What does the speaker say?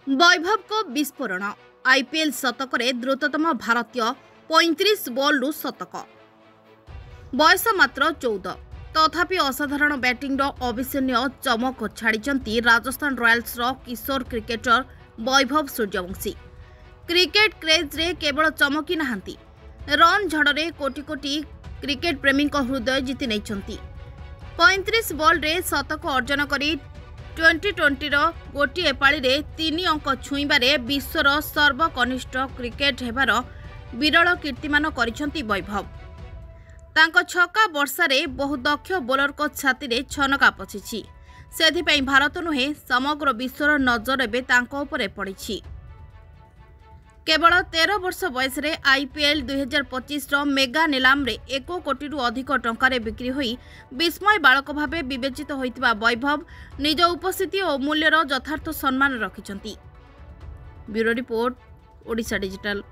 वैभव को विस्फोरण आईपीएल शतकरे द्रुततम भारतीय 35 बॉलू शतक बयस मात्र 14 तथापि असाधारण बैटिंग अविश्वनीय चमक छाड़ी राजस्थान रॉयल्स किशोर cricketer Vaibhav Suryavanshi. Cricket craze रे केवल चमकी नहांती, रन झड़े कोटी कोटी क्रिकेट प्रेमी हृदय जीति नहीं। 35 बॉल रे शतक अर्जन करी 2020 गोटे पाली 3 अंक छुईबारे विश्वर सर्वकनिष्ठ क्रिकेट हेबार विरल कीर्तिमान करिसेंती वैभव। तांको छक्का वर्षारे बहु दक्ष बोलर को छाती रे छनका पछिछि। सेथिपई भारत नुहे समग्र विश्वर नजर एबे तांको उपरे पड़िछि। केवल 13 वर्ष बयस रे आईपीएल 2025 रो मेगा निलाम रे 1 कोटी रु अधिक टंकारे बिक्री होई विस्मय बालक भावे विवेचित होइतिबा वैभव निज उपस्थिति और मूल्यर यथार्थ सम्मान रखिछंती। Bureau report, Odisha digital.